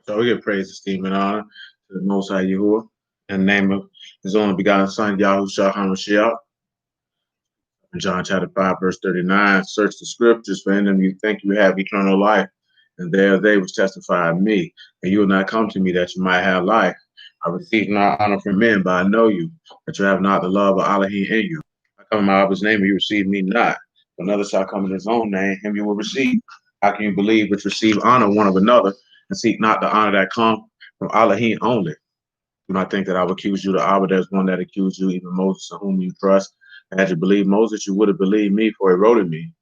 So we give praise, esteem, and honor to the Most High Yahuwah in the name of His only begotten Son, Yahushua HaMashiach. In John chapter 5, verse 39, search the scriptures, for in them you think you have eternal life, and they are they which testify of me. And you will not come to me that you might have life. I receive not honor from men, but I know you, that you have not the love of Elohim in you. I come in my Abba's name, and you receive me not. If another shall come in his own name, him you will receive. How can you believe which receive honor one of another, and seek not the honor that come from Elohim only? Do not think that I will accuse you to Abba. There's one that accused you, even Moses, in whom you trust. And had you believed Moses, you would have believed me, for he wrote in me.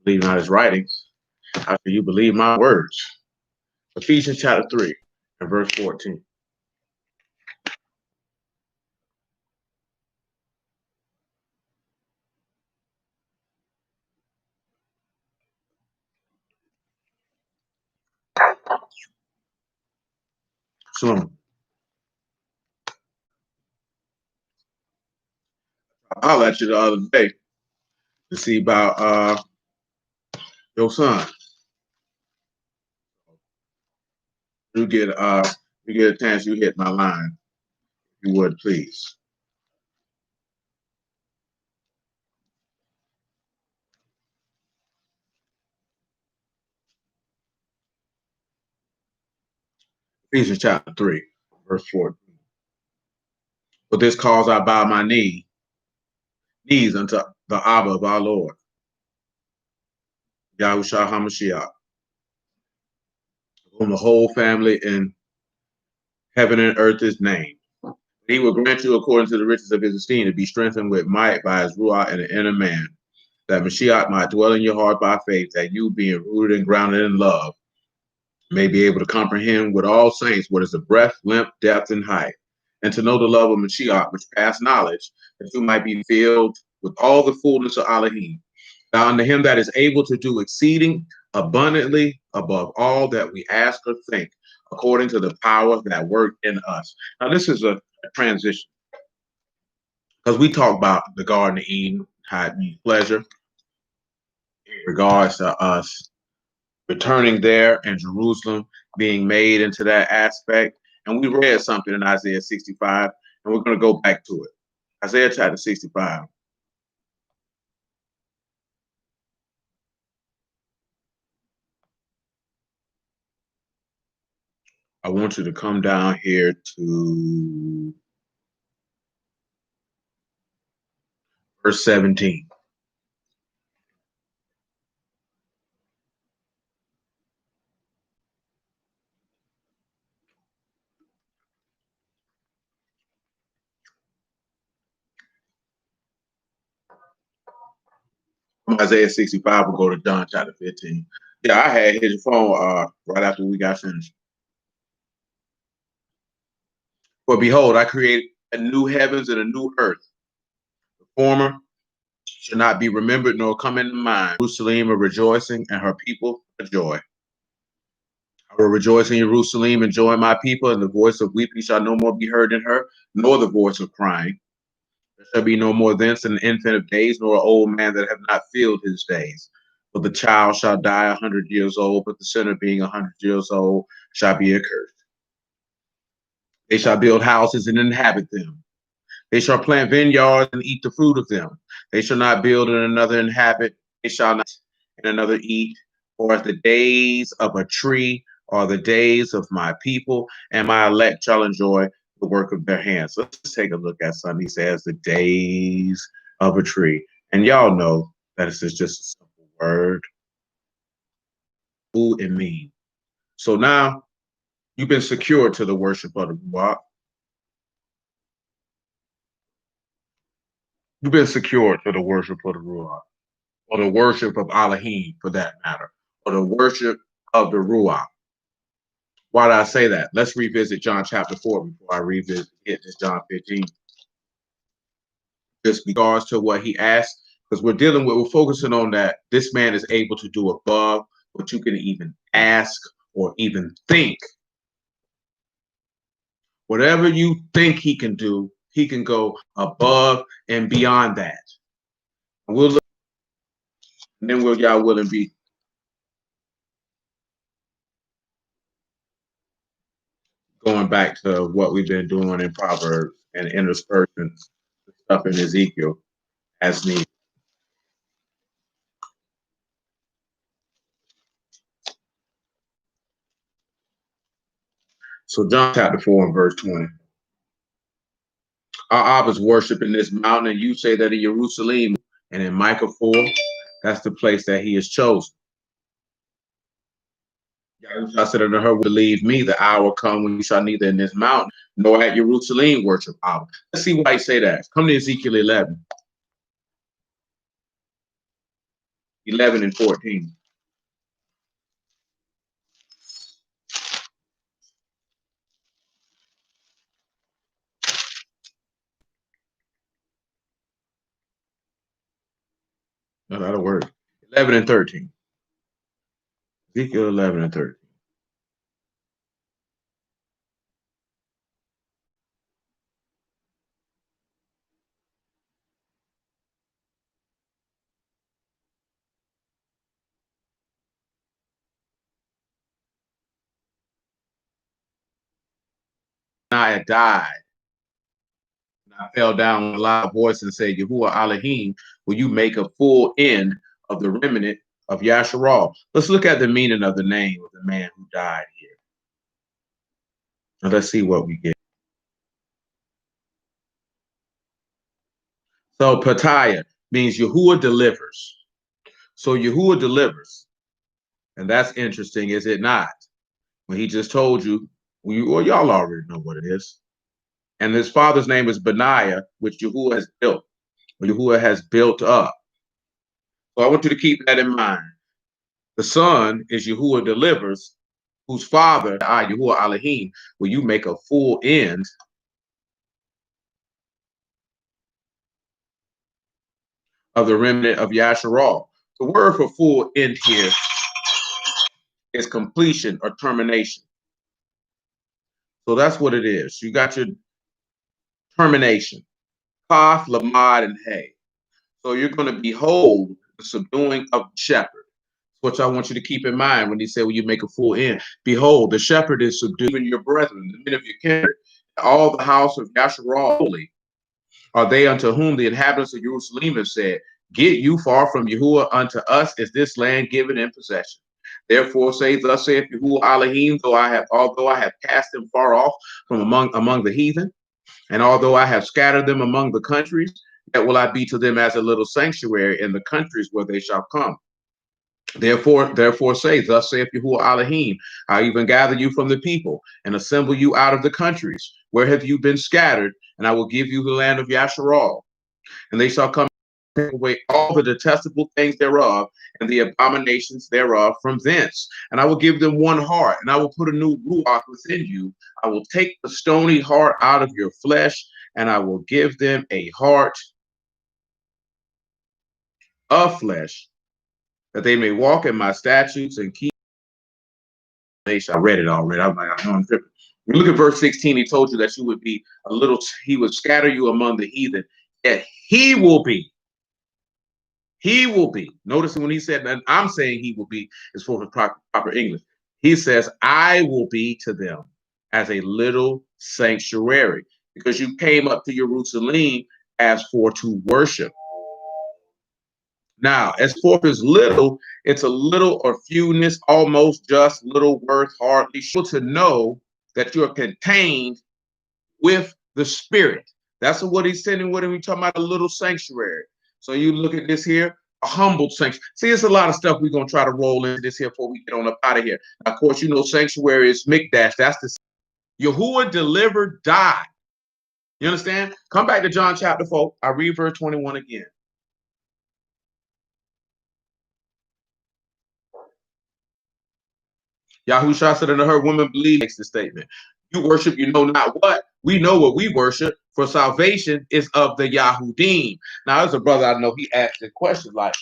Believe not his writings. After you believe my words. Ephesians chapter 3 and verse 14. Shalom. I'll let you the other day to see about your son. You get a chance, you hit my line. If you would, please. Ephesians chapter 3, verse 14. For this cause I bow my knees unto the Abba of our Lord, Yahushua HaMashiach, whom the whole family in heaven and earth is named. He will grant you, according to the riches of his esteem, to be strengthened with might by his Ruach in the inner man, that Mashiach might dwell in your heart by faith, that you, being rooted and grounded in love, may be able to comprehend with all saints what is the breadth, length, depth, and height, and to know the love of Mashiach, which past knowledge, that you might be filled with all the fullness of Elohim. Now unto him that is able to do exceeding abundantly above all that we ask or think, according to the power that work in us. Now this is a transition, because we talk about the Garden of Eden, how it means pleasure in regards to us returning there and Jerusalem being made into that aspect. And we read something in Isaiah 65, and we're going to go back to it. Isaiah chapter 65. I want you to come down here to verse 17. From Isaiah 65, we'll go to John chapter 15. Yeah, I had hit your phone right after we got finished. For behold, I create a new heavens and a new earth. The former shall not be remembered nor come into mind. Jerusalem a rejoicing and her people a joy. I will rejoice in Jerusalem and joy in my people, and the voice of weeping shall no more be heard in her, nor the voice of crying. There shall be no more thence an infant of days, nor an old man that have not filled his days. For the child shall die 100 years old, but the sinner being 100 years old shall be accursed. They shall build houses and inhabit them. They shall plant vineyards and eat the fruit of them. They shall not build and another inhabit. They shall not and another eat. For as the days of a tree are the days of my people, and my elect shall enjoy the work of their hands. So let's take a look at something. He says the days of a tree. And y'all know that it's just a simple word. Who and mean. So now you've been secured to the worship of the Ruach. You've been secured to the worship of the Ruach, or the worship of Elohim for that matter, or the worship of the Ruach. Why did I say that? Let's revisit John chapter 4 before I revisit this John 15. Just regards to what he asked, because we're focusing on that this man is able to do above what you can even ask or even think. Whatever you think he can do, he can go above and beyond that. We'll look, and then y'all will and be. going back to what we've been doing in Proverbs and interspersing stuff in Ezekiel as needed. So John chapter 4 and verse 20. Our Abba's worship in this mountain, and you say that in Jerusalem and in Micah 4, that's the place that he is chosen. I said unto her, believe me, the hour come when you shall neither in this mountain nor at Jerusalem worship Abba. Let's see why he say that. Come to Ezekiel 11. 11 and 14. No, that'll work. 11 and 13. Ezekiel 11 and 13. I died. I fell down with a loud voice and said, Yahuwah Elohim, will you make a full end of the remnant of Yasharal? Let's look at the meaning of the name of the man who died here. And let's see what we get. So Pataya means Yahuwah delivers. So Yahuwah delivers. And that's interesting, is it not? When he just told you, well, y'all already know what it is. And his father's name is Benaiah, which Yahuwah has built, or Yahuwah has built up. So I want you to keep that in mind. The son is Yahuwah delivers, whose father, Yahuwah Elohim, will you make a full end of the remnant of Yasharal. The word for full end here is completion or termination. So that's what it is. You got your termination. Kaf, Lamad, and Hay. So you're going to behold the subduing of the shepherd, which I want you to keep in mind when he said, "Will you make a full end?" Behold, the shepherd is subduing your brethren, the men of your kindred, all the house of Yasharal holy. Are they unto whom the inhabitants of Jerusalem have said, Get you far from Yahuwah, unto us is this land given in possession. Therefore say, Thus saith Yahuwah Elohim, although I have cast them far off from among the heathen, and although I have scattered them among the countries, yet will I be to them as a little sanctuary in the countries where they shall come. Therefore say, Thus saith Yahuwah Elohim, I even gather you from the people and assemble you out of the countries. Where have you been scattered? And I will give you the land of Yasharal. And they shall come take away all the detestable things thereof and the abominations thereof from thence. And I will give them one heart, and I will put a new ruach within you. I will take the stony heart out of your flesh, and I will give them a heart of flesh, that they may walk in my statutes and keep. I read it already. I'm like, I know I'm tripping. You look at verse 16, he told you that you would be a little, he would scatter you among the heathen, yet he will be. He will be. Notice when he said, and I'm saying he will be, is for proper English. He says, I will be to them as a little sanctuary, because you came up to Jerusalem as for to worship. Now, as forth as little, it's a little or fewness, almost just, little worth, hardly. Sure to know that you're contained with the Spirit. That's what he's sending with him. He's talking about a little sanctuary. So you look at this here, a humble sanctuary. See, it's a lot of stuff we're going to try to roll into this here before we get on up out of here. Now, of course, you know, sanctuary is Mikdash. That's the Yahuwah delivered, died. You understand? Come back to John chapter 4. I read verse 21 again. Yahushua said unto her, Woman, believe, makes the statement. You worship, you know not what. We know what we worship, for salvation is of the Yahudim. Now, there's a brother I know, he asked a question like,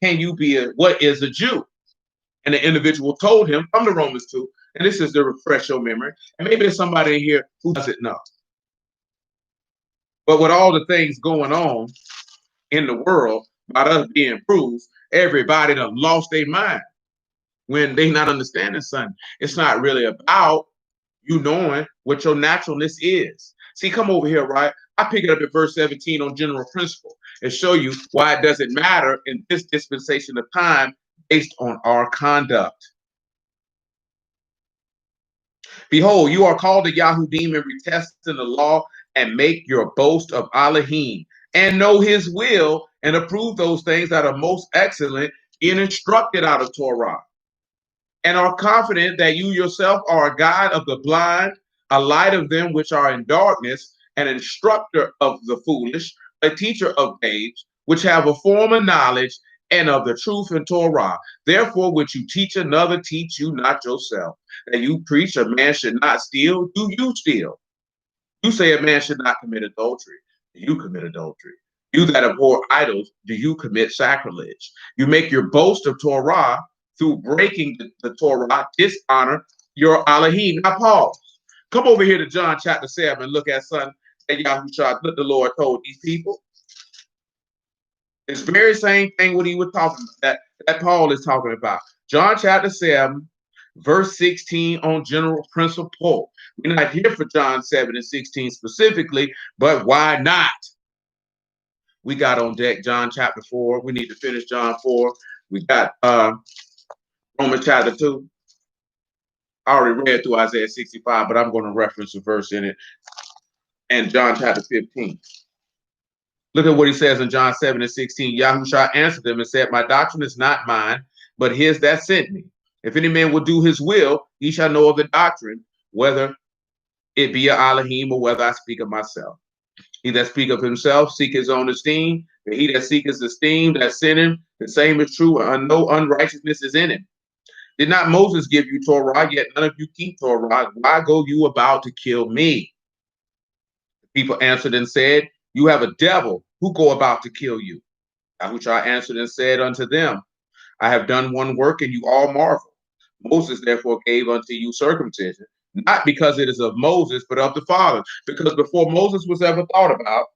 can you be what is a Jew? And the individual told him from the Romans 2, and this is to refresh your memory. And maybe there's somebody in here who doesn't know. But with all the things going on in the world about us being proved, everybody done lost their mind when they not understanding something. It's not really about You knowing what your naturalness is. See, come over here, right? I pick it up at verse 17 on general principle and show you why it doesn't matter in this dispensation of time based on our conduct. Behold, you are called to Yahudim and retest in the law and make your boast of Elohim and know his will and approve those things that are most excellent, being instructed out of Torah, and are confident that you yourself are a guide of the blind, a light of them which are in darkness, an instructor of the foolish, a teacher of babes, which have a form of knowledge and of the truth in Torah. Therefore, which you teach another, teach you not yourself. That you preach a man should not steal, do you steal? You say a man should not commit adultery, do you commit adultery? You that abhor idols, do you commit sacrilege? You make your boast of Torah through breaking the Torah, dishonor your Elohim. Now pause. Come over here to John chapter 7 and look at son that Yahushua, what the Lord told these people. It's the very same thing what he was talking about, that Paul is talking about. John chapter 7, verse 16 on general principle. We're not here for John 7 and 16 specifically, but why not? We got on deck John chapter 4. We need to finish John 4. We got Romans chapter 2. I already read through Isaiah 65, but I'm going to reference a verse in it. And John chapter 15. Look at what he says in John 7 and 16. Yahushua answered them and said, my doctrine is not mine, but his that sent me. If any man will do his will, he shall know of the doctrine, whether it be a Elohim or whether I speak of myself. He that speak of himself seek his own esteem, but he that seek his esteem that sent him, the same is true, and no unrighteousness is in him. Did not Moses give you Torah, yet none of you keep Torah? Why go you about to kill me? The people answered and said, you have a devil, who go about to kill you? Yahushua answered and said unto them, I have done one work, and you all marvel. Moses therefore gave unto you circumcision, not because it is of Moses, but of the Father. Because before Moses was ever thought about,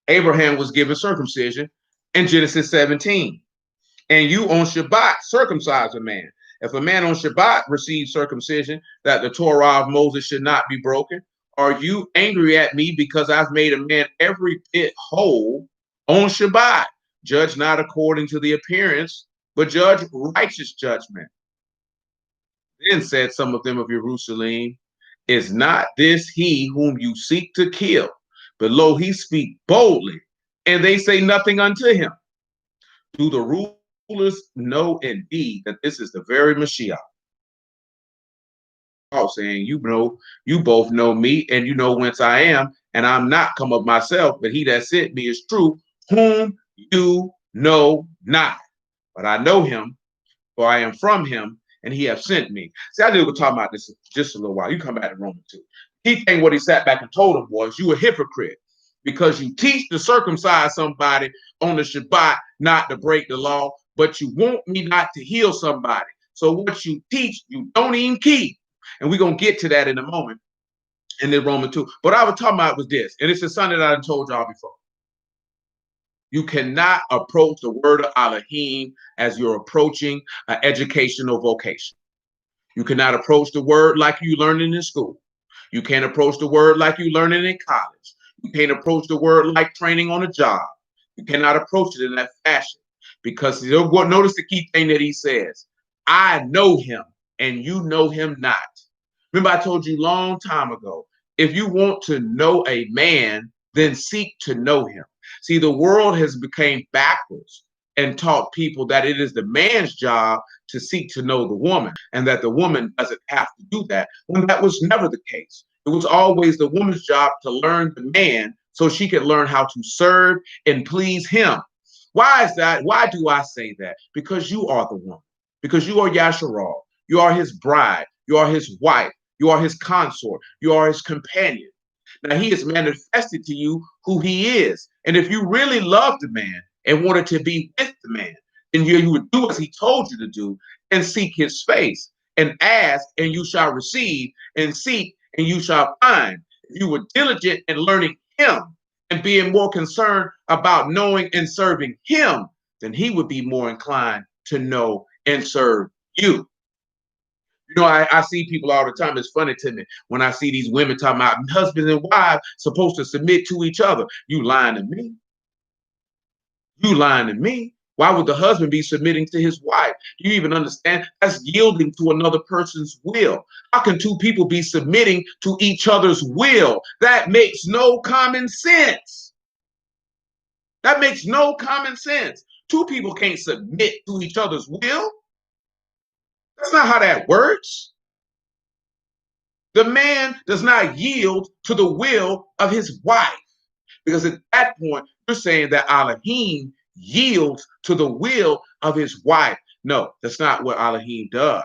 Abraham was given circumcision in Genesis 17. And you on Shabbat circumcise a man. If a man on Shabbat receives circumcision, that the Torah of Moses should not be broken, are you angry at me because I've made a man every bit whole on Shabbat? Judge not according to the appearance, but judge righteous judgment. Then said some of them of Jerusalem, is not this he whom you seek to kill? But lo, he speak boldly, and they say nothing unto him. Do the rulers know indeed that this is the very Mashiach? Saying, you know, you both know me, and you know whence I am, and I'm not come of myself, but he that sent me is true, whom you know not. But I know him, for I am from him, and he hath sent me. See, I knew we were talking about this just a little while. You come back to Romans 2. He think what he sat back and told him was, you a hypocrite, because you teach to circumcise somebody on the Shabbat not to break the law, but you want me not to heal somebody. So what you teach, you don't even keep. And we're going to get to that in a moment in the Romans 2. But I was talking about was this, and it's something that I told y'all before. You cannot approach the word of Elohim as you're approaching an educational vocation. You cannot approach the word like you learning in school. You can't approach the word like you learning in college. You can't approach the word like training on a job. You cannot approach it in that fashion, because notice the key thing that he says. I know him and you know him not. Remember, I told you long time ago, if you want to know a man, then seek to know him. See, the world has become backwards and taught people that it is the man's job to seek to know the woman, and that the woman doesn't have to do that, when that was never the case. It was always the woman's job to learn the man so she could learn how to serve and please him. Why is that? Why do I say that? Because you are the woman. Because you are Yasharal. You are his bride. You are his wife. You are his consort. You are his companion. Now, he has manifested to you who he is. And if you really love the man and wanted to be with the man, then you would do as he told you to do and seek his face, and ask and you shall receive, and seek and you shall find. If you were diligent in learning him and being more concerned about knowing and serving him, then he would be more inclined to know and serve you. I see people all the time. It's funny to me when I see these women talking about husbands and wives supposed to submit to each other. You lying to me. You lying to me. Why would the husband be submitting to his wife? Do you even understand? That's yielding to another person's will. How can two people be submitting to each other's will? That makes no common sense. That makes no common sense. Two people can't submit to each other's will. That's not how that works. The man does not yield to the will of his wife, because at that point, you're saying that Elohim yields to the will of his wife. No, that's not what Elohim does.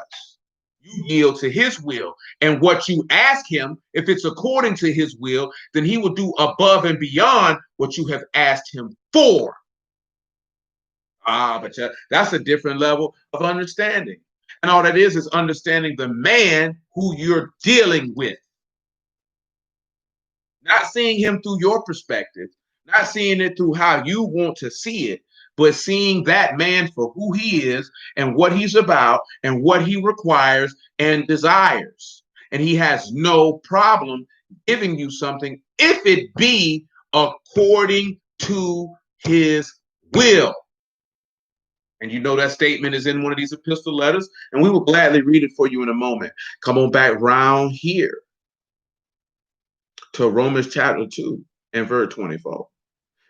You yield to his will. And what you ask him, if it's according to his will, then he will do above and beyond what you have asked him for. But that's a different level of understanding. And all that is understanding the man who you're dealing with. Not seeing him through your perspective, not seeing it through how you want to see it, but seeing that man for who he is and what he's about and what he requires and desires. And he has no problem giving you something if it be according to his will. And you know that statement is in one of these epistle letters, and we will gladly read it for you in a moment. Come on back round here to Romans chapter 2 and verse 24.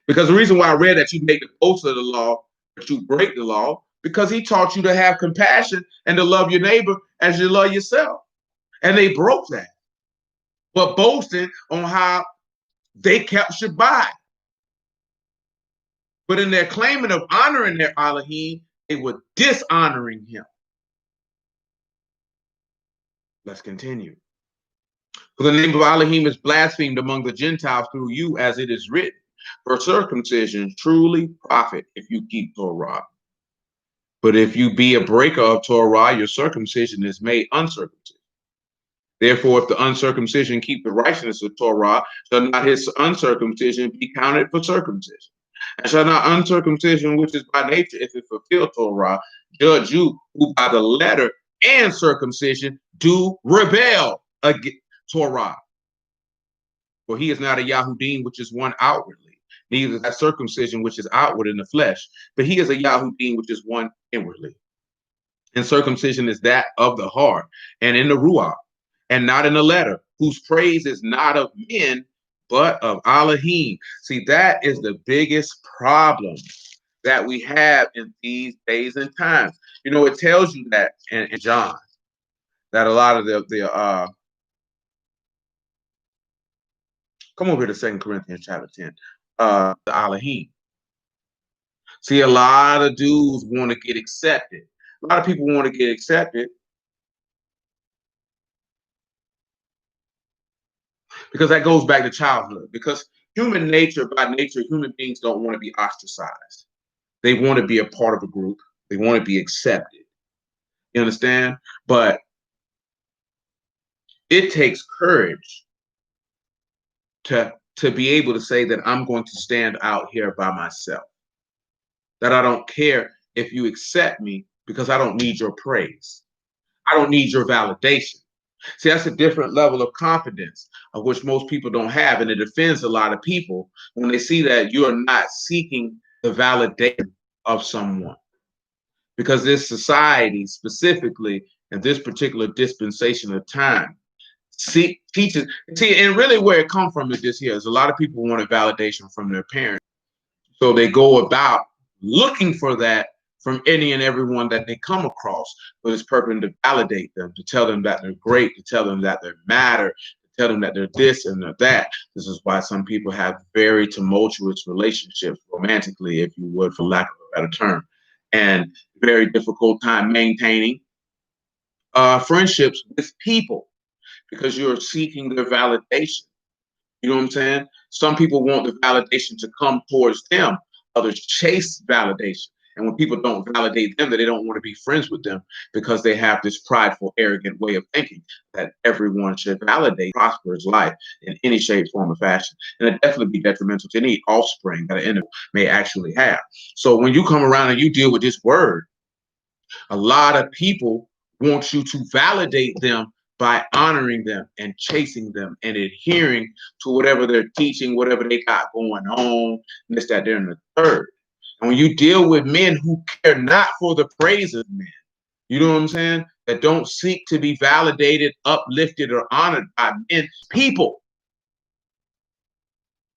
Because the reason why I read that you make the most of the law, but you break the law, because he taught you to have compassion and to love your neighbor as you love yourself. And they broke that, but boasting on how they kept Shabbat. But in their claiming of honoring their Elohim, they were dishonoring him. Let's continue. For the name of Elohim is blasphemed among the Gentiles through you, as it is written, for circumcision truly profit if you keep Torah. But if you be a breaker of Torah, your circumcision is made uncircumcision. Therefore, if the uncircumcision keep the righteousness of Torah, shall not his uncircumcision be counted for circumcision? And shall not uncircumcision, which is by nature, if it fulfill Torah, judge you who by the letter and circumcision do rebel against Torah? For he is not a Yahudim, which is one outwardly, neither is that circumcision which is outward in the flesh, but he is a Yahudim, which is one inwardly. And circumcision is that of the heart and in the Ruach, and not in the letter, whose praise is not of men, but of Elohim. See, that is the biggest problem that we have in these days and times. It tells you that in John, that a lot of the come over to 2 Corinthians chapter 10, the Elohim. See, a lot of dudes want to get accepted. A lot of people want to get accepted because that goes back to childhood. Because human nature, by nature, human beings don't want to be ostracized. They want to be a part of a group. They want to be accepted. You understand? But it takes courage to be able to say that I'm going to stand out here by myself. That I don't care if you accept me, because I don't need your praise. I don't need your validation. See, that's a different level of confidence, of which most people don't have. And it offends a lot of people when they see that you're not seeking the validation of someone. Because this society, specifically in this particular dispensation of time, teaches, and really where it comes from is this here, is a lot of people want a validation from their parents. So they go about looking for that from any and everyone that they come across, for this purpose to validate them, to tell them that they're great, to tell them that they matter, to tell them that they're this and they're that. This is why some people have very tumultuous relationships, romantically, if you would, for lack of a better term, and very difficult time maintaining friendships with people, because you're seeking their validation. You know what I'm saying? Some people want the validation to come towards them. Others chase validation. And when people don't validate them, that they don't want to be friends with them, because they have this prideful, arrogant way of thinking that everyone should validate prosperous life in any shape, form, or fashion. And it definitely be detrimental to any offspring that an individual may actually have. So when you come around and you deal with this word, a lot of people wants you to validate them by honoring them and chasing them and adhering to whatever they're teaching, whatever they got going on, this, that, there, and the third. And when you deal with men who care not for the praise of men, you know what I'm saying? That don't seek to be validated, uplifted, or honored by men, people,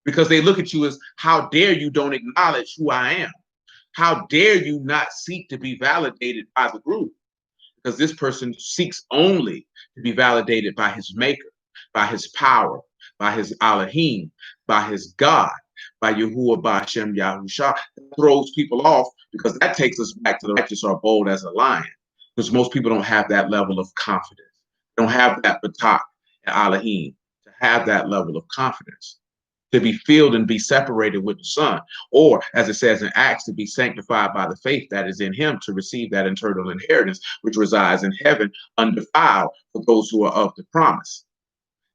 because they look at you as, how dare you don't acknowledge who I am? How dare you not seek to be validated by the group? Because this person seeks only to be validated by his maker, by his power, by his Elohim, by his God, by Yahuwah, by Hashem Yahusha. That throws people off, because that takes us back to the righteous are bold as a lion. Because most people don't have that level of confidence. They don't have that batak and Elohim to have that level of confidence, to be filled and be separated with the Son, or as it says in Acts, to be sanctified by the faith that is in him, to receive that eternal inheritance which resides in heaven undefiled for those who are of the promise.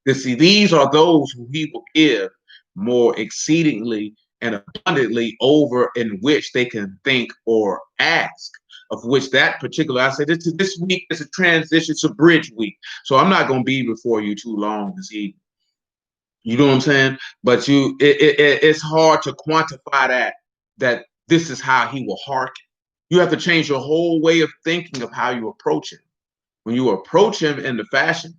These are those who he will give more exceedingly and abundantly over in which they can think or ask, of which that particular, I said, this week is a transition, it's a bridge week. So I'm not going to be before you too long this evening. You know what I'm saying? But it's hard to quantify that this is how he will hearken. You have to change your whole way of thinking of how you approach him. When you approach him in the fashion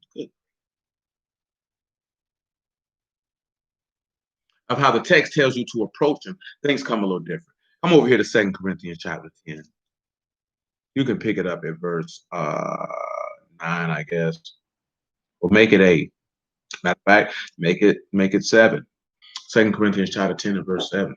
of how the text tells you to approach him, things come a little different. Come over here to 2 Corinthians chapter 10. You can pick it up at verse 9, I guess. Or make it 8. Matter of fact, make it 7. 2 Corinthians chapter 10 and verse 7.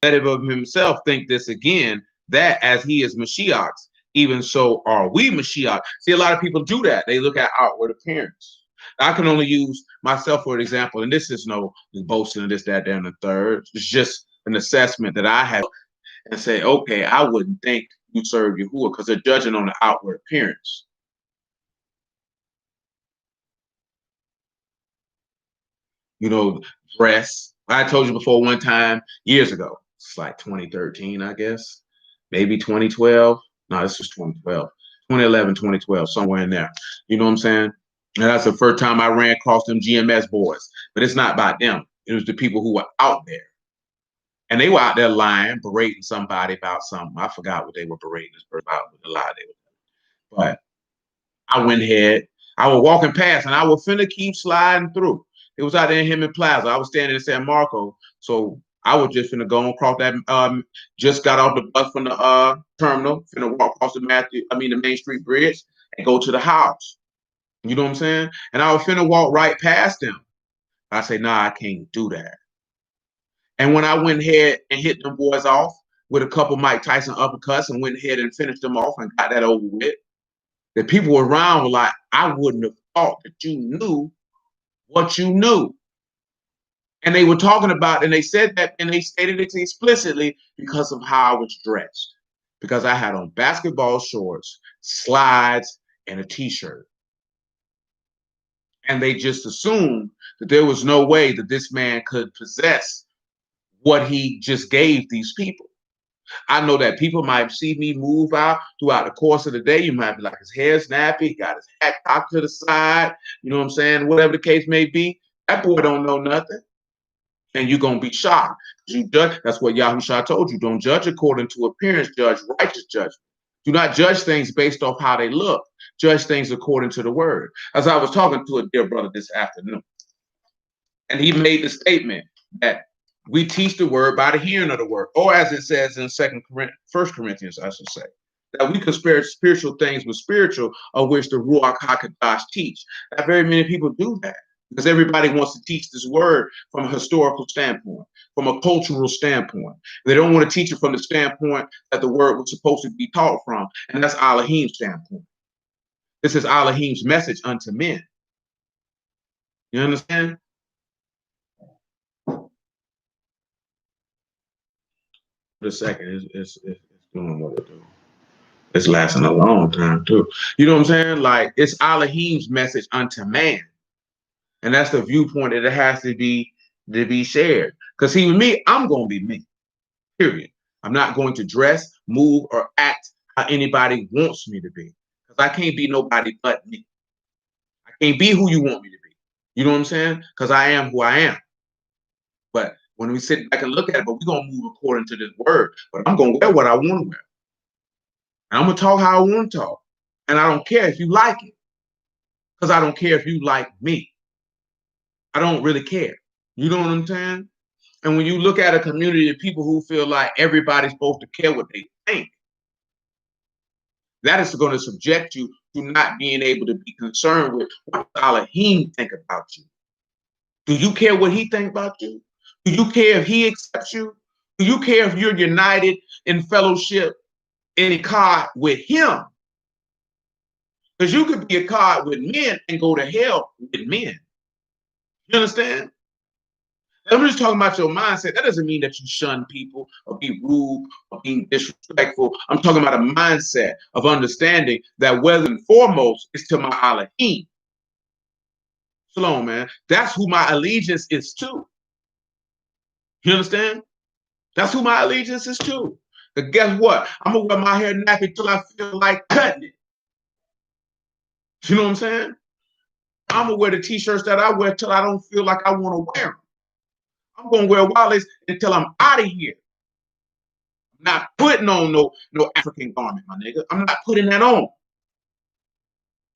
Let him of himself think this again, that as he is Mashiach, even so are we Mashiach. See, a lot of people do that. They look at outward appearance. I can only use myself for an example, and this is no boasting of this, that, and the third. It's just an assessment that I have and say, okay, I wouldn't think you serve Yahuwah, because they're judging on the outward appearance. You know, dress. I told you before one time years ago. It's like 2013, I guess. Maybe 2012. No, this was 2012. 2011, 2012, somewhere in there. You know what I'm saying? And that's the first time I ran across them GMS boys. But it's not about them. It was the people who were out there. And they were out there lying, berating somebody about something. I forgot what they were berating this person about, with the lie they were. But I went ahead. I was walking past, and I was finna keep sliding through. It was out there in Hammond Plaza. I was standing in San Marco, so I was just finna go across that. Just got off the bus from the terminal, finna walk across the Main Street Bridge, and go to the house. You know what I'm saying? And I was finna walk right past them. I say, nah, I can't do that. And when I went ahead and hit them boys off with a couple Mike Tyson uppercuts and went ahead and finished them off and got that over with, the people around were like, I wouldn't have thought that you knew what you knew. And they were talking about, and they said that, and they stated it explicitly because of how I was dressed. Because I had on basketball shorts, slides, and a t-shirt. And they just assumed that there was no way that this man could possess what he just gave these people. I know that people might see me move out throughout the course of the day. You might be like, his hair snappy, he got his hat cocked to the side, you know what I'm saying? Whatever the case may be, that boy don't know nothing. And you're going to be shocked. You judge, that's what Yahusha told you. Don't judge according to appearance, judge righteous judgment. Do not judge things based off how they look. Judge things according to the word. As I was talking to a dear brother this afternoon, and he made the statement that we teach the word by the hearing of the word, or as it says in 1 Corinthians, I should say, that we compare spiritual things with spiritual, of which the Ruach HaKodesh teach. That very many people do that, because everybody wants to teach this word from a historical standpoint, from a cultural standpoint. They don't want to teach it from the standpoint that the word was supposed to be taught from, and that's Elohim's standpoint. This is Elohim's message unto men. You understand? For a second, it's doing what it do. It's lasting a long time too. You know what I'm saying? Like, it's Elohim's message unto man. And that's the viewpoint that it has to be shared. Because see, with me, I'm gonna be me. Period. I'm not going to dress, move, or act how anybody wants me to be. Because I can't be nobody but me. I can't be who you want me to be. You know what I'm saying? Because I am who I am. But when we sit back and look at it, but we're going to move according to this word. But I'm going to wear what I want to wear. And I'm going to talk how I want to talk. And I don't care if you like it. Because I don't care if you like me. I don't really care. You know what I'm saying? And when you look at a community of people who feel like everybody's supposed to care what they think, that is going to subject you to not being able to be concerned with what Elohim think about you. Do you care what he think about you? Do you care if he accepts you? Do you care if you're united in fellowship in a card with him? Because you could be a card with men and go to hell with men. You understand? I'm just talking about your mindset. That doesn't mean that you shun people or be rude or being disrespectful. I'm talking about a mindset of understanding that whether and foremost is to my Elohim. Shalom, man. That's who my allegiance is to. You understand? That's who my allegiance is to. But guess what? I'm going to wear my hair nappy till I feel like cutting it. You know what I'm saying? I'm going to wear the t-shirts that I wear till I don't feel like I want to wear them. I'm going to wear Wallace until I'm out of here. I'm not putting on no African garment, my nigga. I'm not putting that on.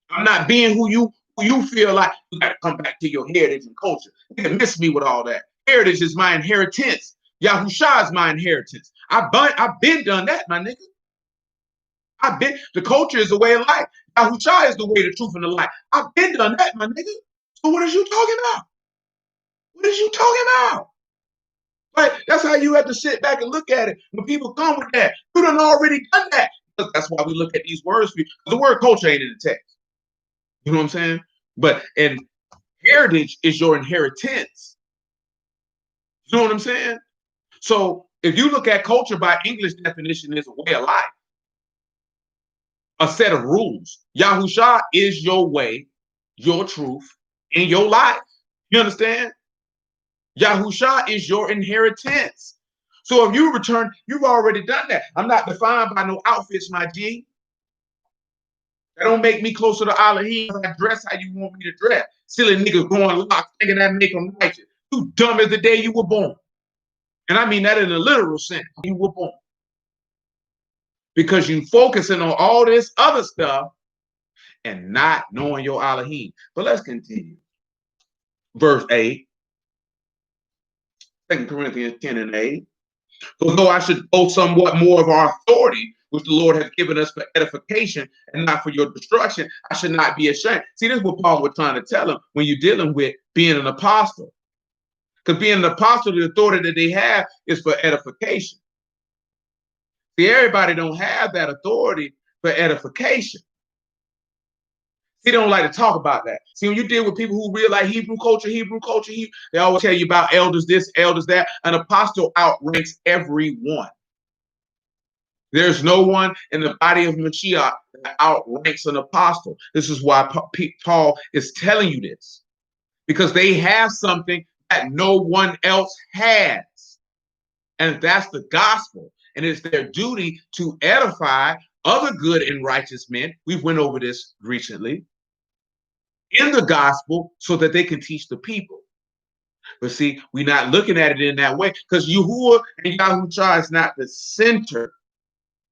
I'm not being who you feel like. You got to come back to your heritage and culture. You can miss me with all that. Heritage is my inheritance. Yahusha is my inheritance. I've been done that, my nigga. The culture is the way of life. Yahusha is the way, the truth, and the light. I've been done that, my nigga. So what is you talking about? What is you talking about? Right? That's how you have to sit back and look at it. When people come with that, you done already done that. That's why we look at these words. The word culture ain't in the text. You know what I'm saying? But and heritage is your inheritance. You know what I'm saying? So if you look at culture by English definition, is a way of life, a set of rules. Yahusha is your way, your truth, and your life. You understand? Yahusha is your inheritance. So if you return, you've already done that. I'm not defined by no outfits, my G. That don't make me closer to Elohim. I dress how you want me to dress. Silly niggas going locks, thinking that make them righteous. You dumb as the day you were born. And I mean that in a literal sense. You were born. Because you focusing on all this other stuff and not knowing your Elohim. But let's continue. Verse 8. 2 Corinthians 10 and 8. For though I should boast somewhat more of our authority, which the Lord has given us for edification and not for your destruction, I should not be ashamed. See, this is what Paul was trying to tell him when you're dealing with being an apostle. Because being an apostle, the authority that they have is for edification. See, everybody don't have that authority for edification. He don't like to talk about that. See, when you deal with people who realize Hebrew culture, they always tell you about elders this, elders that. An apostle outranks everyone. There's no one in the body of Mashiach that outranks an apostle. This is why Paul is telling you this. Because they have something that no one else has. And that's the gospel. And it's their duty to edify other good and righteous men. We went over this recently. In the gospel so that they can teach the people. But see, we're not looking at it in that way because Yahuwah and Yahusha is not the center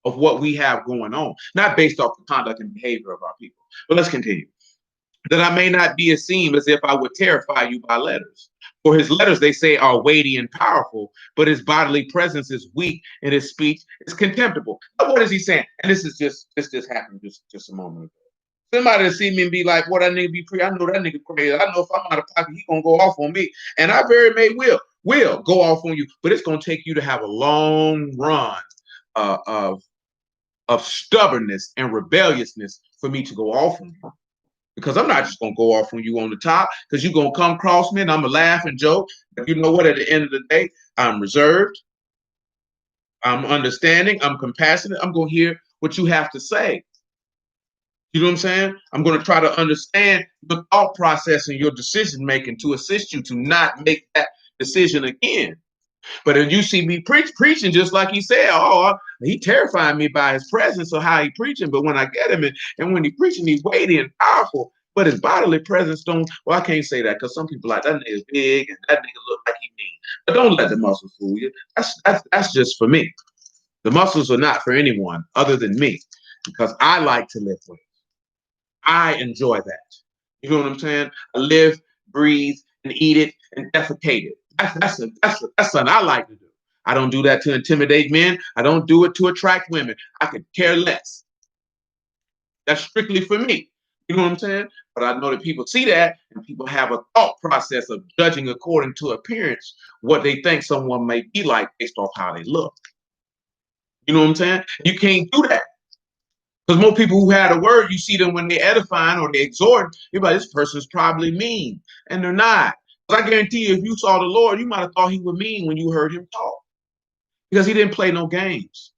of what we have going on, not based off the conduct and behavior of our people. But let's continue. That I may not be esteemed as if I would terrify you by letters. For his letters, they say, are weighty and powerful, but his bodily presence is weak and his speech is contemptible. Now, what is he saying? And this just happened just a moment ago. Somebody to see me and be like, "What that nigga be pre? I know that nigga crazy. I know if I'm out of pocket, he gonna go off on me." And I very may will go off on you, but it's gonna take you to have a long run of stubbornness and rebelliousness for me to go off on you. Because I'm not just gonna go off on you on the top, because you're gonna come across me and I'm gonna laugh and joke. But you know what? At the end of the day, I'm reserved. I'm understanding. I'm compassionate. I'm gonna hear what you have to say. You know what I'm saying? I'm going to try to understand the thought process and your decision making to assist you to not make that decision again. But if you see me preaching, just like he said, oh, he terrifying me by his presence or how he preaching. But when I get him and when he preaching, he's weighty and powerful. But his bodily presence don't. Well, I can't say that because some people like that nigga is big and that nigga look like he mean. But don't let the muscles fool you. That's just for me. The muscles are not for anyone other than me because I like to lift weights. I enjoy that. You know what I'm saying? I live, breathe, and eat it and defecate it. That's something I like to do. I don't do that to intimidate men. I don't do it to attract women. I could care less. That's strictly for me. You know what I'm saying? But I know that people see that and people have a thought process of judging according to appearance what they think someone may be like based off how they look. You know what I'm saying? You can't do that. Because most people who had a word, you see them when they edifying or they exhort, you're like, this person's probably mean. And they're not. Because I guarantee you, if you saw the Lord, you might have thought he was mean when you heard him talk. Because he didn't play no games.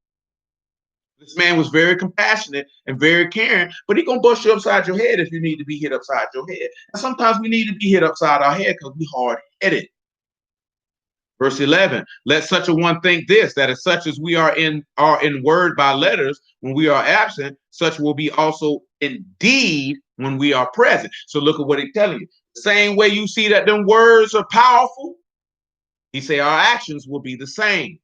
This man was very compassionate and very caring, but he's going to bust you upside your head if you need to be hit upside your head. And sometimes we need to be hit upside our head because we're hard-headed. Verse 11, let such a one think this, that as such as we are in word by letters, when we are absent, such will be also indeed when we are present. So look at what he's telling you. The same way you see that them words are powerful, he say our actions will be the same.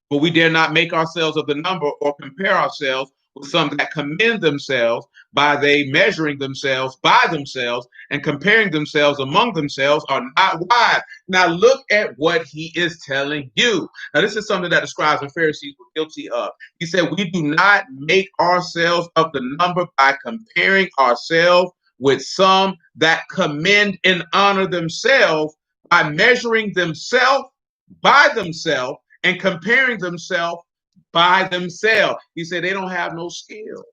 But we dare not make ourselves of the number or compare ourselves with some that commend themselves by they measuring themselves by themselves and comparing themselves among themselves are not wise. Now look at what he is telling you. Now this is something that the scribes and Pharisees were guilty of. He said, we do not make ourselves of the number by comparing ourselves with some that commend and honor themselves by measuring themselves by themselves and comparing themselves by themselves. He said they don't have no skill.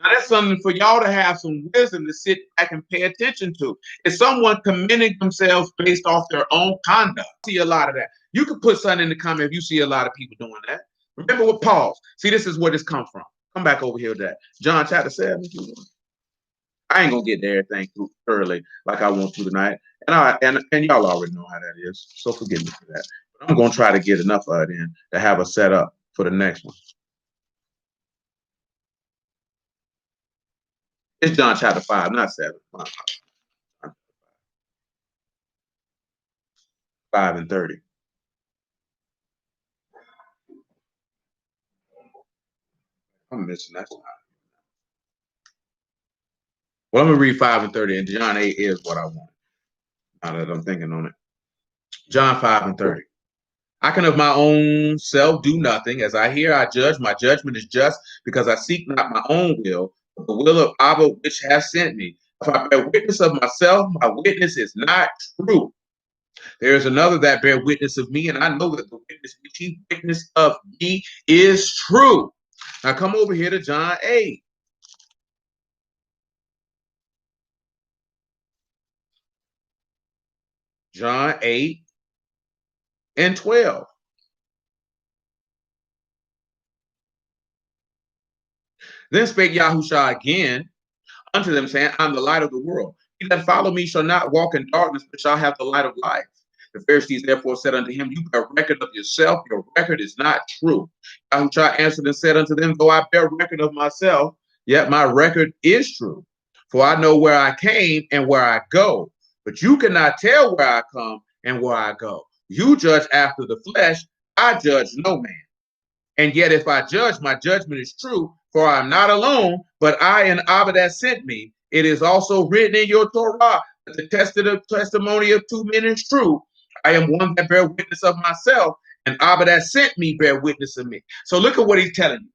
Now that's something for y'all to have some wisdom to sit back and pay attention to. Is someone commending themselves based off their own conduct? I see a lot of that. You can put something in the comment if you see a lot of people doing that. Remember with Paul. See, this is where this come from. Come back over here to that. John chapter 7. I ain't gonna get there everything thoroughly like I want to tonight. And y'all already know how that is. So forgive me for that. But I'm gonna try to get enough of it in to have a set up for the next one. It's John chapter 5, not 7. 5 and 30. I'm missing that. Well, I'm gonna read 5 and 30, and John 8 is what I want. Now that I'm thinking on it. John 5 and 30. I can of my own self do nothing. As I hear, I judge. My judgment is just because I seek not my own will, but the will of Abba which has sent me. If I bear witness of myself, my witness is not true. There is another that bear witness of me, and I know that the witness which he witnessed of me is true. Now come over here to John 8. John 8 and 12. Then spake Yahushua again unto them, saying, I'm the light of the world. He that follow me shall not walk in darkness, but shall have the light of life. The Pharisees therefore said unto him, you bear record of yourself, your record is not true. Yahushua answered and said unto them, though I bear record of myself, yet my record is true. For I know where I came and where I go, but you cannot tell where I come and where I go. You judge after the flesh, I judge no man. And yet if I judge, my judgment is true, for I am not alone, but I and Abba that sent me. It is also written in your Torah that the testimony of two men is true. I am one that bear witness of myself, and Abba that sent me bear witness of me. So look at what he's telling you.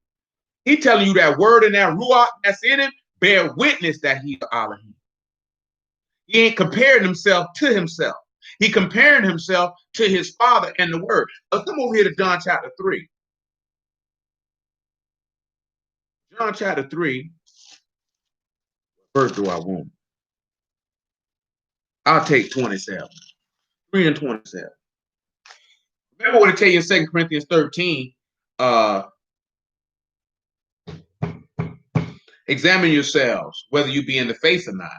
He's telling you that word and that ruach that's in him bear witness that he's Elohim. He ain't comparing himself to himself. He comparing himself to his father and the word. Let's come over here to John chapter 3. John chapter 3. What verse do I want? I'll take 27. 3 and 27. Remember what it tell you in 2 Corinthians 13. Examine yourselves, whether you be in the faith or not.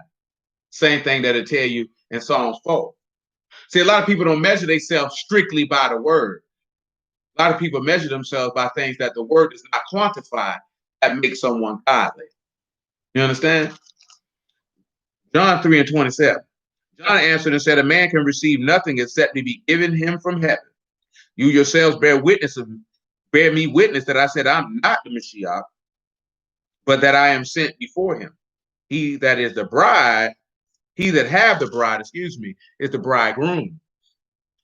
Same thing that it tell you in Psalms 4. See, a lot of people don't measure themselves strictly by the word. A lot of people measure themselves by things that the word does not quantify that make someone godly. You understand? John 3:27. John answered and said, a man can receive nothing except to be given him from heaven. You yourselves bear me witness that I said I'm not the Messiah, but that I am sent before him. He that have the bride, is the bridegroom.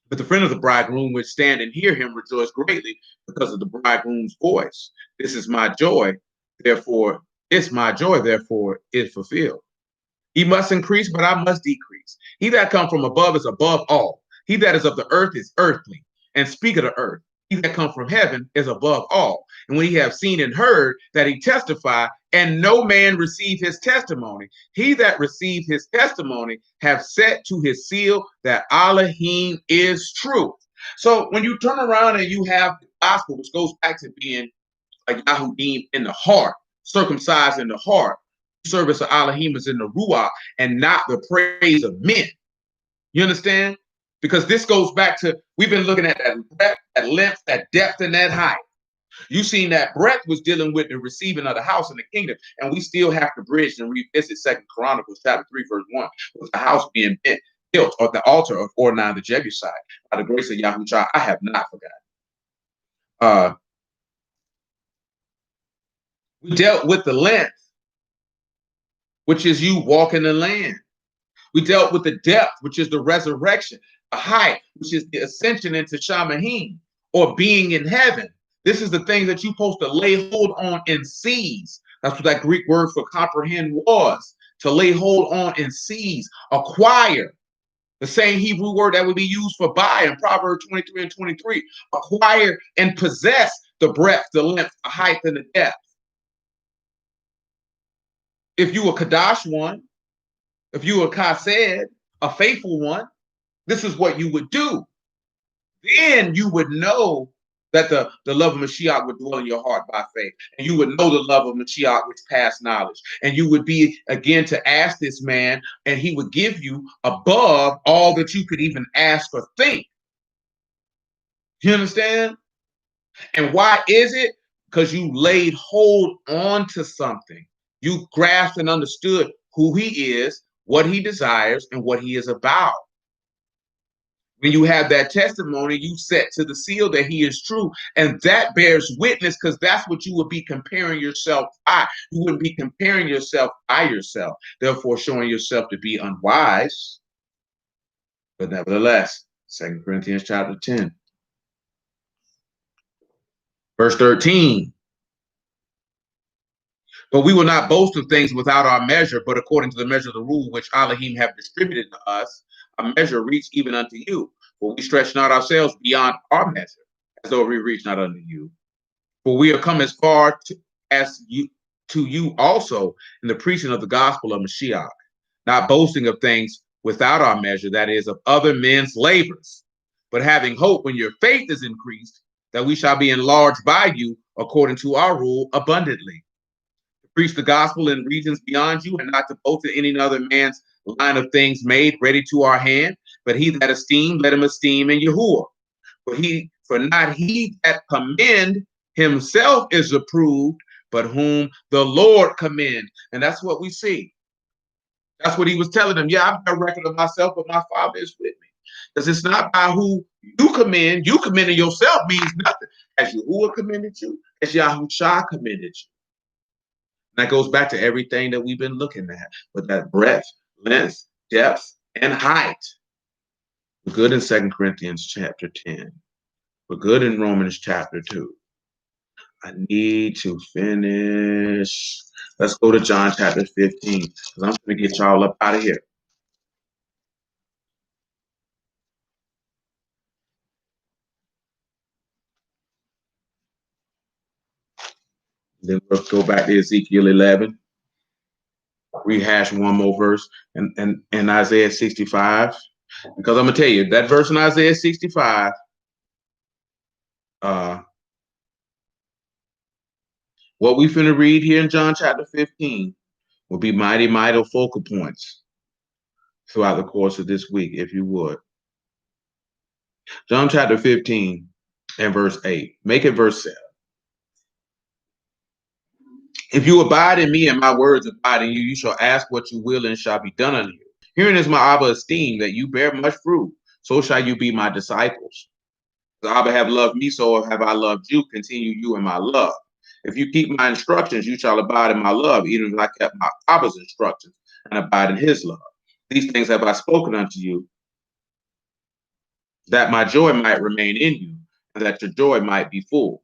But the friend of the bridegroom would stand and hear him rejoice greatly because of the bridegroom's voice. This is my joy, therefore is fulfilled. He must increase, but I must decrease. He that come from above is above all. He that is of the earth is earthly, and speak of the earth. He that come from heaven is above all. And when he have seen and heard that he testify, and no man receive his testimony, he that received his testimony have set to his seal that Elohim is true. So when you turn around and you have the gospel, which goes back to being like Yahudim in the heart, circumcised in the heart, service of Elohim is in the Ruach and not the praise of men. You understand? Because this goes back to, we've been looking at that breadth, that length, that depth, and that height. You seen that breadth was dealing with the receiving of the house and the kingdom, and we still have to bridge and revisit 2 Chronicles chapter 3, verse 1, with the house being built on the altar of Ornan the Jebusite. By the grace of Yahushua, I have not forgotten. We dealt with the length, which is you walking the land. We dealt with the depth, which is the resurrection, the height, which is the ascension into Shamahim, or being in heaven. This is the thing that you're supposed to lay hold on and seize. That's what that Greek word for comprehend was, to lay hold on and seize, acquire. The same Hebrew word that would be used for buy in Proverbs 23 and 23. Acquire and possess the breadth, the length, the height, and the depth. If you were Kadash one, if you were Kased, a faithful one, this is what you would do. Then you would know that the love of Mashiach would dwell in your heart by faith. And you would know the love of Mashiach which passed knowledge. And you would be, again, to ask this man, and he would give you above all that you could even ask or think. You understand? And why is it? Because you laid hold on to something. You grasped and understood who he is, what he desires, and what he is about. When you have that testimony, you set to the seal that he is true, and that bears witness, because that's what you would be comparing yourself by. You wouldn't be comparing yourself by yourself, therefore showing yourself to be unwise. But nevertheless, 2 Corinthians chapter 10, verse 13. But we will not boast of things without our measure, but according to the measure of the rule which Elohim have distributed to us, a measure reach even unto you. For we stretch not ourselves beyond our measure, as though we reach not unto you. For we are come as far to you also in the preaching of the gospel of Mashiach, not boasting of things without our measure, that is, of other men's labors, but having hope when your faith is increased, that we shall be enlarged by you according to our rule abundantly. Preach the gospel in regions beyond you, and not to boast in any other man's line of things made ready to our hand. But he that esteemed, let him esteem in Yahuwah. For not he that commend himself is approved, but whom the Lord commend. And that's what we see. That's what he was telling them. Yeah, I've got a record of myself, but my Father is with me. Because it's not by who you commend. You commending yourself means nothing. As Yahuwah commended you, as Yahushua commended you. That goes back to everything that we've been looking at, with that breadth, length, depth, and height. We're good in 2 Corinthians chapter 10. We're good in Romans chapter 2. I need to finish. Let's go to John chapter 15, because I'm going to get y'all up out of here. Then we'll go back to Ezekiel 11. Rehash one more verse and Isaiah 65. Because I'm going to tell you, that verse in Isaiah 65, what we finna read here in John chapter 15 will be mighty focal points throughout the course of this week, if you would. John chapter 15 and verse 8. Make it verse 7. If you abide in me and my words abide in you, you shall ask what you will and it shall be done unto you. Herein is my Abba esteem, that you bear much fruit, so shall you be my disciples. As Abba have loved me, so have I loved you. Continue you in my love. If you keep my instructions, you shall abide in my love, even as I kept my Abba's instructions and abide in his love. These things have I spoken unto you, that my joy might remain in you, and that your joy might be full.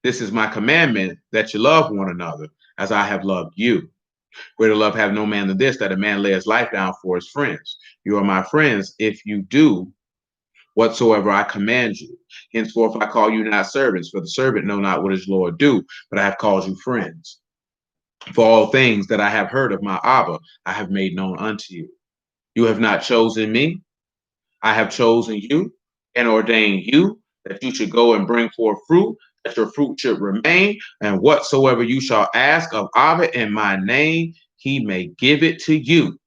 This is my commandment, that you love one another, as I have loved you. Greater love have no man than this, that a man lay his life down for his friends. You are my friends if you do whatsoever I command you. Henceforth I call you not servants, for the servant know not what his Lord do, but I have called you friends. For all things that I have heard of my Abba, I have made known unto you. You have not chosen me, I have chosen you and ordained you that you should go and bring forth fruit, that your fruit should remain, and whatsoever you shall ask of Abba in my name, he may give it to you.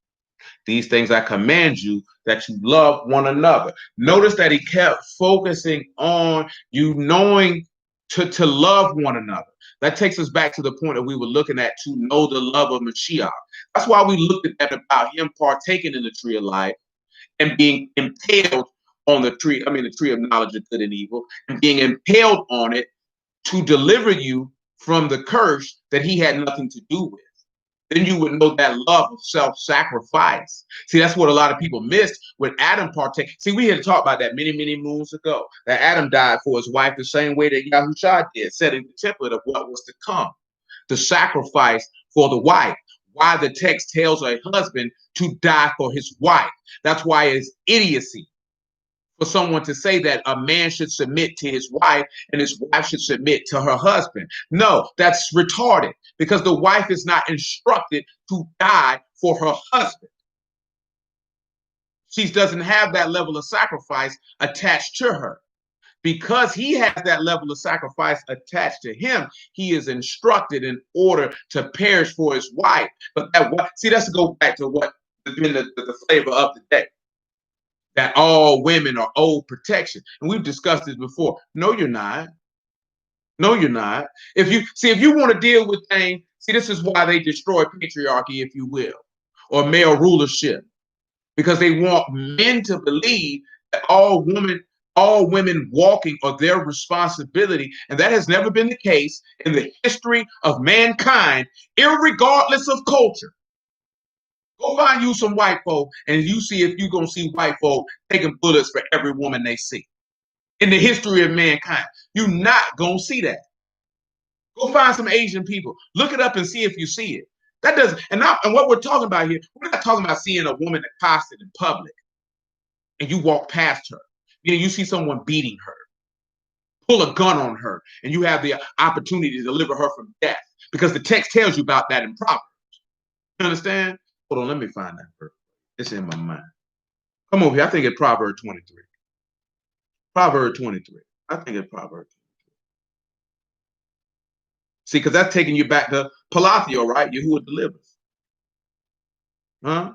These things I command you, that you love one another. Notice that he kept focusing on you knowing to love one another. That takes us back to the point that we were looking at, to know the love of Mashiach. That's why we looked at that, about him partaking in the tree of life and being impaled on the tree, the tree of knowledge of good and evil, and being impaled on it to deliver you from the curse that he had nothing to do with. Then you would know that love of self-sacrifice. See, that's what a lot of people missed when Adam partake. See, we had talked about that many, many moons ago, that Adam died for his wife the same way that Yahushua did, setting the template of what was to come, the sacrifice for the wife. Why the text tells a husband to die for his wife. That's why it's idiocy for someone to say that a man should submit to his wife and his wife should submit to her husband. No, that's retarded, because the wife is not instructed to die for her husband. She doesn't have that level of sacrifice attached to her. Because he has that level of sacrifice attached to him, he is instructed in order to perish for his wife. But that's to go back to what has been the flavor of the day, that all women are owed protection. And we've discussed this before. No, you're not. No, you're not. If you want to deal with things, this is why they destroy patriarchy, if you will, or male rulership, because they want men to believe that all women walking are their responsibility. And that has never been the case in the history of mankind, irregardless of culture. Go find you some white folk and you see if you're going to see white folk taking bullets for every woman they see. In the history of mankind, you're not going to see that. Go find some Asian people. Look it up and see if you see it. That doesn't, and what we're talking about here, we're not talking about seeing a woman accosted in public and you walk past her. You see someone beating her, pull a gun on her, and you have the opportunity to deliver her from death, because the text tells you about that in Proverbs. You understand? Hold on, let me find that verse. It's in my mind. Come over here. I think it's Proverbs 23. Proverbs 23. I think it's Proverbs 23. See, because that's taking you back to Palathio, right? Yahuwah delivers. Huh?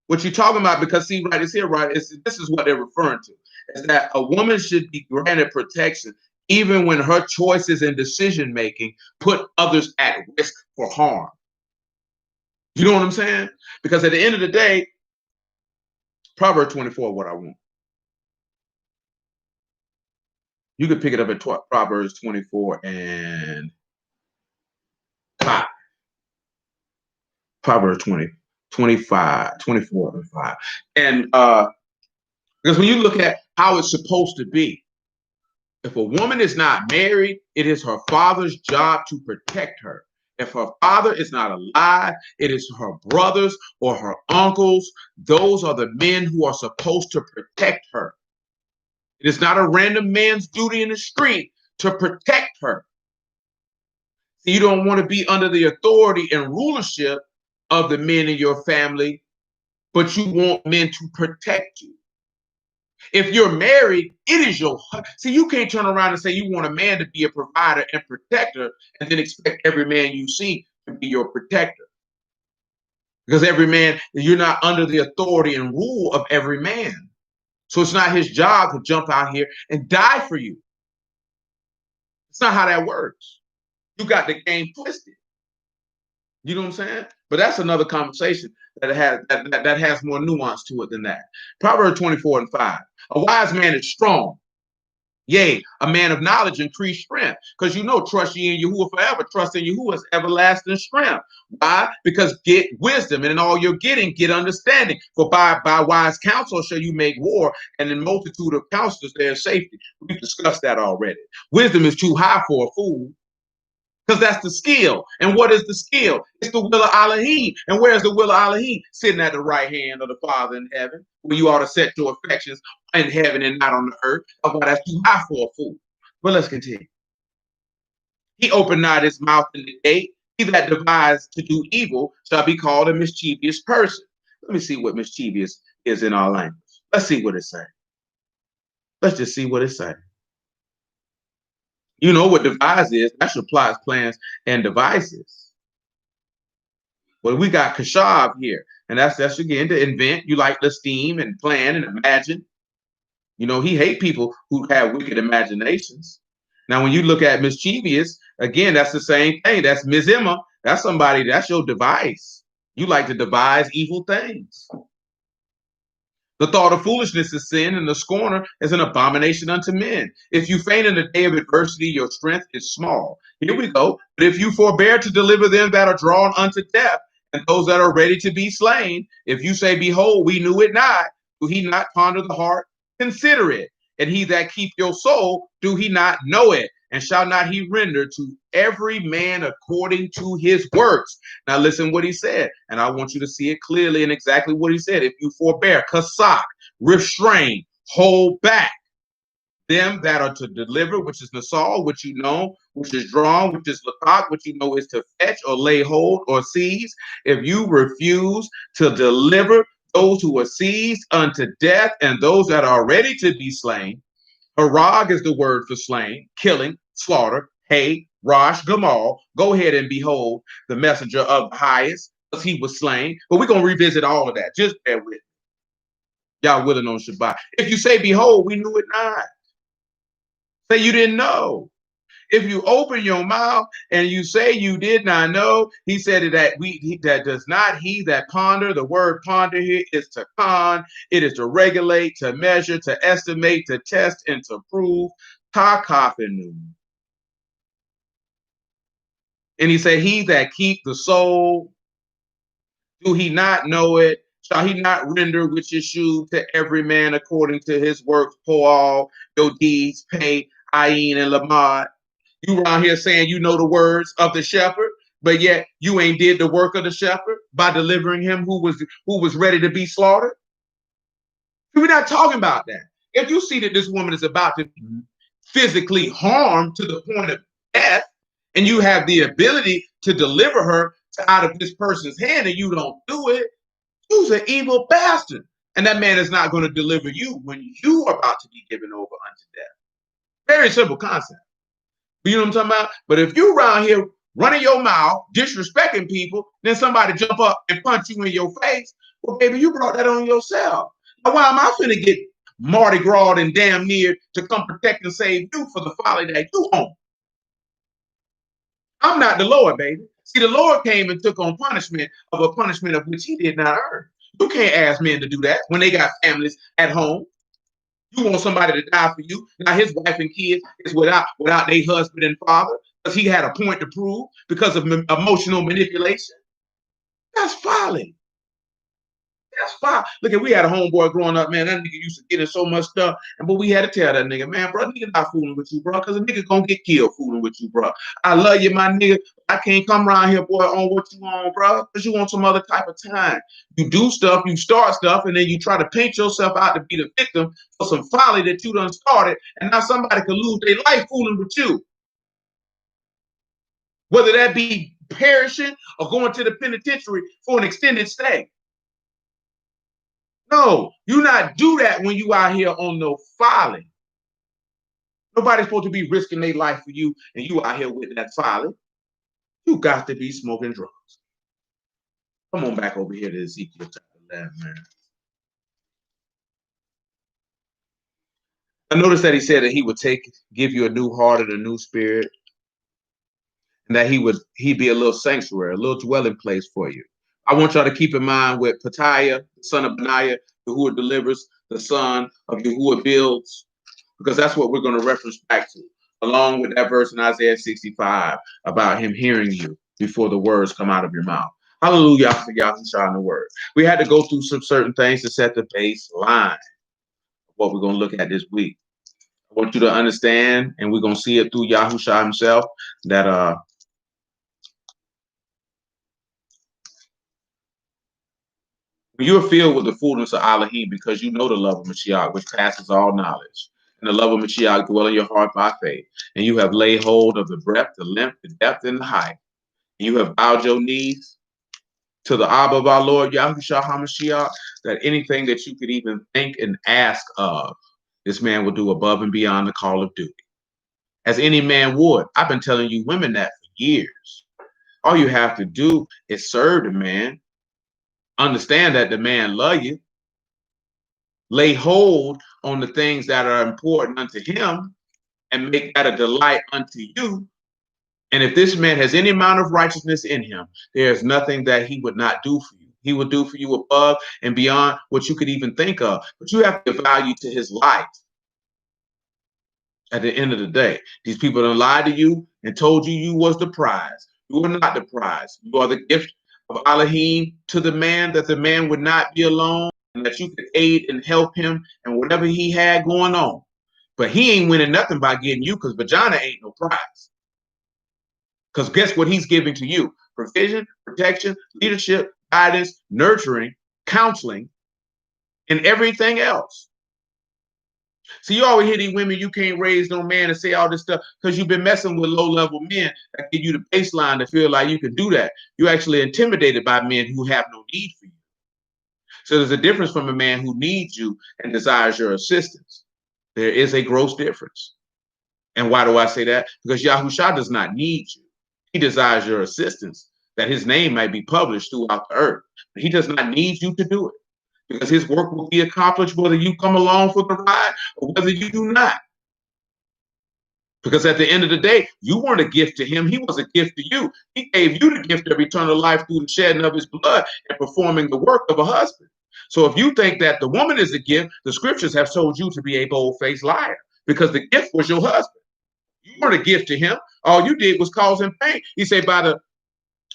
What you're talking about, because see, right, it's here, right? This is what they're referring to, is that a woman should be granted protection even when her choices and decision making put others at risk for harm. You know what I'm saying? Because at the end of the day, Proverbs 24 is what I want. You could pick it up at Proverbs 24 and 5. Proverbs 20, 25, 24 and 5. And because when you look at how it's supposed to be, if a woman is not married, it is her father's job to protect her. If her father is not alive, it is her brothers or her uncles. Those are the men who are supposed to protect her. It is not a random man's duty in the street to protect her. You don't want to be under the authority and rulership of the men in your family, but you want men to protect you. If you're married, it is your. See, you can't turn around and say you want a man to be a provider and protector and then expect every man you see to be your protector. Because every man, you're not under the authority and rule of every man. So it's not his job to jump out here and die for you. It's not how that works. You got the game twisted. You know what I'm saying? But that's another conversation that has more nuance to it than that. Proverbs 24:5. A wise man is strong. Yea, a man of knowledge increase strength. Because you know, trust ye in Yahuwah forever. Trust in Yahuwah is everlasting strength. Why? Because get wisdom, and in all you're getting, get understanding. For by wise counsel shall you make war, and in multitude of counselors there is safety. We've discussed that already. Wisdom is too high for a fool, because that's the skill. And what is the skill? It's the will of Elohim. And where's the will of Elohim? Sitting at the right hand of the Father in heaven, where you ought to set your affections in heaven and not on the earth. That's why that's too high for a fool. But let's continue. He opened not his mouth in the gate. He that devised to do evil shall be called a mischievous person. Let me see what mischievous is in our language. Let's see what it says. Let's just see what it says. You know what devise is. That's your plots, plans, and devices. Well, we got Kashav here, and that's again to invent. You like to scheme and plan and imagine. You know, he hate people who have wicked imaginations. Now, when you look at mischievous, again, that's the same thing. That's mizima. That's somebody, that's your device. You like to devise evil things. The thought of foolishness is sin, and the scorner is an abomination unto men. If you faint in the day of adversity, your strength is small. Here we go. But if you forbear to deliver them that are drawn unto death, and those that are ready to be slain, if you say, behold, we knew it not, do he not ponder the heart? Consider it. And he that keep your soul, do he not know it? And shall not he render to every man according to his works? Now listen what he said, and I want you to see it clearly and exactly what he said. If you forbear, kasak, restrain, hold back them that are to deliver, which is nasal, which you know, which is drawn, which is lakak, which you know is to fetch or lay hold or seize. If you refuse to deliver those who are seized unto death and those that are ready to be slain, harag is the word for slain, killing, slaughter, hey, Rosh, Gamal, go ahead and behold the messenger of the highest, because he was slain. But we're going to revisit all of that. Just bear with me. Y'all willing on Shabbat. If you say, behold, we knew it not. Say you didn't know. If you open your mouth and you say you did not know, he said that that does not he that ponder. The word ponder here is to con. It is to regulate, to measure, to estimate, to test, and to prove. Takafinu. And he said, he that keep the soul, do he not know it? Shall he not render which is shewed to every man according to his works, Paul, your deeds, pay, Ayin, and Lamad? You around here saying you know the words of the shepherd, but yet you ain't did the work of the shepherd by delivering him who was ready to be slaughtered. We're not talking about that. If you see that this woman is about to be physically harmed to the point of death, and you have the ability to deliver her out of this person's hand, and you don't do it, you're an evil bastard. And that man is not going to deliver you when you are about to be given over unto death. Very simple concept. You know what I'm talking about? But if you around here running your mouth, disrespecting people, then somebody jump up and punch you in your face, well, baby, you brought that on yourself. Now, why am I finna get Mardi Gras and damn near to come protect and save you for the folly that you own? I'm not the Lord, baby. See, the Lord came and took on punishment of a punishment of which he did not earn. You can't ask men to do that when they got families at home. You want somebody to die for you. Now his wife and kids is without their husband and father because he had a point to prove because of emotional manipulation. That's folly. That's fine. Look at we had a homeboy growing up, man. That nigga used to get in so much stuff, but we had to tell that nigga, man, bro, nigga not fooling with you, bro, because a nigga gonna get killed fooling with you, bro. I love you, my nigga. I can't come around here, boy, on what you on, bro, because you want some other type of time. You do stuff, you start stuff, and then you try to paint yourself out to be the victim for some folly that you done started, and now somebody could lose their life fooling with you. Whether that be perishing or going to the penitentiary for an extended stay. No, you not do that when you out here on no folly. Nobody's supposed to be risking their life for you, and you out here with that folly. You got to be smoking drugs. Come on back over here to Ezekiel chapter 11, man. I noticed that he said that he would give you a new heart and a new spirit, and that he'd be a little sanctuary, a little dwelling place for you. I want y'all to keep in mind with Petiah, the son of Benaiah, Yahuwah delivers, the son of Yahuwah builds, because that's what we're going to reference back to, along with that verse in Isaiah 65 about him hearing you before the words come out of your mouth. Hallelujah for Yahushua in the word. We had to go through some certain things to set the baseline of what we're going to look at this week. I want you to understand, and we're going to see it through Yahushua himself, that you are filled with the fullness of Elohim because you know the love of Mashiach, which passes all knowledge. And the love of Mashiach dwell in your heart by faith. And you have laid hold of the breadth, the length, the depth, and the height. And you have bowed your knees to the Abba of our Lord Yahushua HaMashiach, that anything that you could even think and ask of, this man will do above and beyond the call of duty. As any man would. I've been telling you women that for years. All you have to do is serve the man. Understand that the man love you. Lay hold on the things that are important unto him and make that a delight unto you. And if this man has any amount of righteousness in him, there's nothing that he would not do for you. He will do for you above and beyond what you could even think of. But you have to give value to his life. At the end of the day, these people done lied to you and told you you was the prize. You are not the prize. You are the gift of Elohim to the man, that the man would not be alone, and that you could aid and help him and whatever he had going on. But he ain't winning nothing by getting you, because vagina ain't no prize. Because guess what he's giving to you? Provision, protection, leadership, guidance, nurturing, counseling, and everything else. So you always hear these women, you can't raise no man and say all this stuff because you've been messing with low-level men that give you the baseline to feel like you can do that. You're actually intimidated by men who have no need for you. So there's a difference from a man who needs you and desires your assistance. There is a gross difference. And why do I say that? Because Yahushua does not need you. He desires your assistance, that his name might be published throughout the earth. But he does not need you to do it, because his work will be accomplished whether you come along for the ride or whether you do not. Because at the end of the day, you weren't a gift to him. He was a gift to you. He gave you the gift of eternal life through the shedding of his blood and performing the work of a husband. So if you think that the woman is a gift, the scriptures have told you to be a bold-faced liar, because the gift was your husband. You weren't a gift to him. All you did was cause him pain. He said, a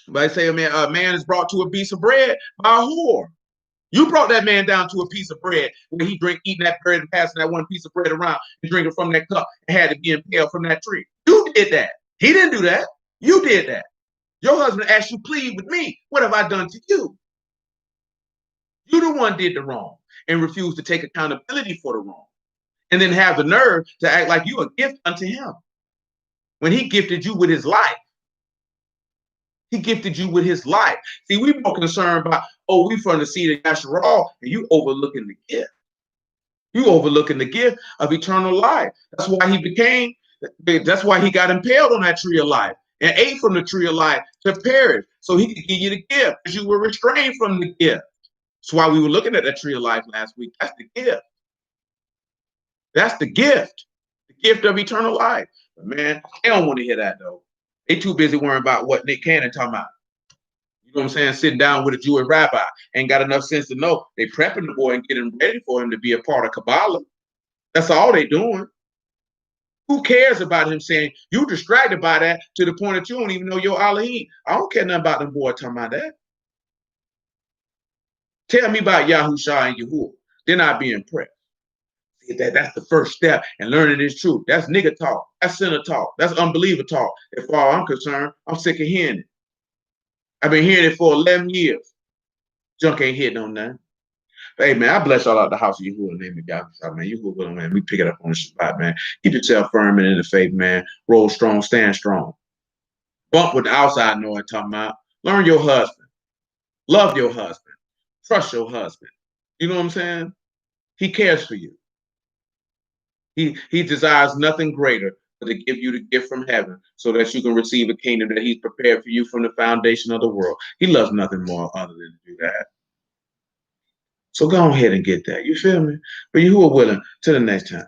man is brought to a piece of bread by a whore. You brought that man down to a piece of bread where he eating that bread and passing that one piece of bread around and drinking from that cup and had to be impaled from that tree. You did that. He didn't do that. You did that. Your husband asked you, plead with me. What have I done to you? You the one did the wrong and refused to take accountability for the wrong, and then have the nerve to act like you a gift unto him when he gifted you with his life. He gifted you with his life. See, we more concerned about, oh, we from the seed of Yasharal, and you overlooking the gift. You overlooking the gift of eternal life. That's why he got impaled on that tree of life and ate from the tree of life to perish, so he could give you the gift, because you were restrained from the gift. That's why we were looking at that tree of life last week. That's the gift. That's the gift of eternal life. But man, they don't want to hear that though. They too busy worrying about what Nick Cannon talking about. You know what I'm saying? Sitting down with a Jewish rabbi. Ain't got enough sense to know they prepping the boy and getting ready for him to be a part of Kabbalah. That's all they doing. Who cares about him saying, you distracted by that to the point that you don't even know your Elohim? I don't care nothing about them boy talking about that. Tell me about Yahushua and Yahuwah. Then I'll be impressed. That's the first step in learning this truth. That's nigga talk. That's sinner talk. That's unbeliever talk. As far as I'm concerned, I'm sick of hearing it. I've been hearing it for 11 years. Junk ain't hitting on nothing. But hey, man, I bless y'all out the house of Yahuwah in the name of God, man. Yahuwah, man. We pick it up on the Shabbat, man. Keep yourself firm and in the faith, man. Roll strong, stand strong. Bump with the outside noise talking about. Learn your husband. Love your husband. Trust your husband. You know what I'm saying? He cares for you. He desires nothing greater but to give you the gift from heaven so that you can receive a kingdom that he's prepared for you from the foundation of the world. He loves nothing more other than to do that. So go ahead and get that. You feel me? But you who are willing, till the next time.